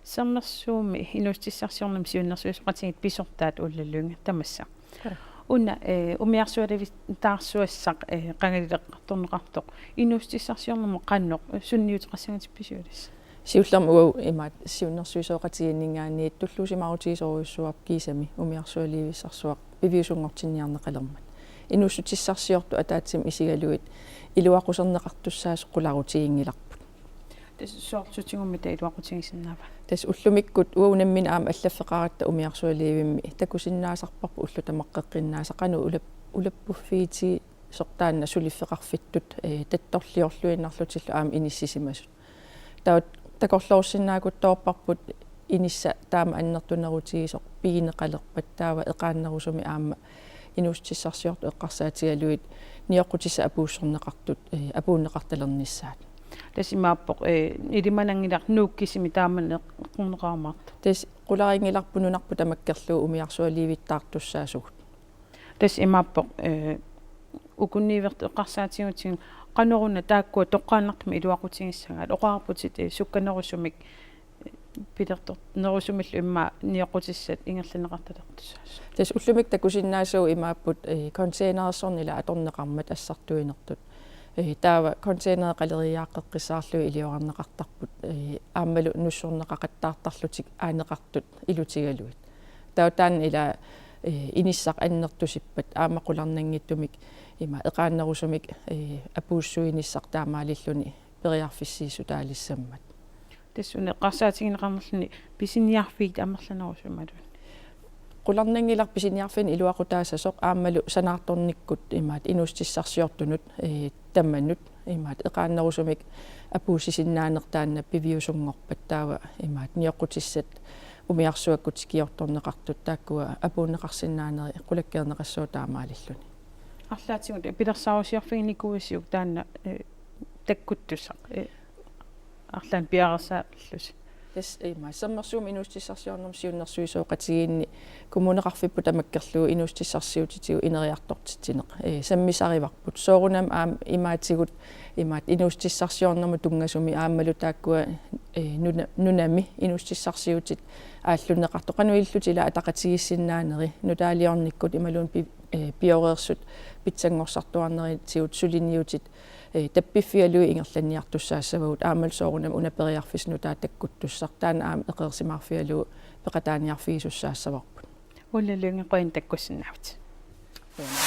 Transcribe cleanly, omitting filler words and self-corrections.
Sammersuumi inustissarsiornam siunnersuusqatigit pisortaat ullalluunga tamassa. Una umiarsualivit taarsuassaq qangalileqqartorneqartoq inustissarsiornam qannoq sunniutiqassangati pisuulis. Siullermu imaat siunnersuisoqatiginningaanni tulluusimarutiisoruissuap kiisami umiarsualivissarsuaq piviusungortinniarneqalermat. Inussutissarsiortu ataatsim isigaluit iluaqusernеқартуссаас qulaarutiingilарпут. Soortutingumita iluaqutigisinnaava. Tas ullumikkut uunammin aama allafeqaratta umiarsualivimmi takusinnaasarparpu ullutameqqeqqinnaasaqanu ulappufiiti sortaanna suliffeqarfittut tattorliorluinnarlutillu aama inissisimasut. Takorlorsinnaakuttoorparput inissa taama annertunerutigisoq pigineqalerpat taava eqaannerusumi aama inustissarsiortu eqqarsaatigaluit niоqqутисса апуuссорнеқартут апууннеқарталернissaat. Tasimaappoq ilimanangilaq nuukkisimi taamane qunneqaarmartu. Tas qularingillarpununarpu tamakkerluu umiarsualivittaartussaasugut. Tasimaappoq ukunniivertu eqqarsaatigutin qanoruna taakkua toqqaannartumi iluaqutigissangaat oqaarputit sukkanerusumik pilertort nerusumillu imma niоqqутиссат ингерланеқарталертусаас. Tas ullumik takusinnaasuu imaapput containersornila atorneqarmat assartuinertut. Taava containerqaleriaaqeqqissaarlui iliorarneqartarput aammalu nussorneqaqattaartarlutik aaneqartut ilutigaluit. Tautaan ila inissaq annertusippat aamaqularnangittumik ima eqaannerusumik apuussuinissaq taamaalilluni periarfissiisutaalissammat. Tassune qarsaatigинеqarnerluni pisiniarfiit amerlanerusummalun. Qularnangilar pisiniarfin iluaqutaasasoq aammalu sanaartornikkut imaat inustissarsiortunut tammannut imaat eqaannerusumik apuusissinnaanertaanna piviusungorpat taava imaat niоqqутиссат umiarsuakkut kiortorneqartut taakkua apuunneqarsinnaaneri qulakkeerneqassuu taamaalilluni. Арлаатигут пилерсаарусиарфигникуиссиук таанна таккуттуссақ арлаан пиарерсааллус. Tas ima sammersuum inustissarsiornum siunnersuisooqatigiinni kommuneqarfippu tamakkerluu inustissarsiutitiu ineriartortitineq sammisarivarput soorunam aam imaatigut imaat inustissarsiornermu tungasumi aammalu taakkua nunami inustissarsiutit ааллунеқарту қануиллутила атақатигиссиннаанери нутаалиорниккут ималуун пиореерсут питсангорсартуарнери тиут сулиниутит таппиффиалуи ингерланниартуссаассавагут аамалсоорунам унапериарфис нутаатаккуттуссар таана аама эқерсимаарфиалуу пеқатааниарфигисуссаассаварпут уллалунгеқуин таккуссиннаавт.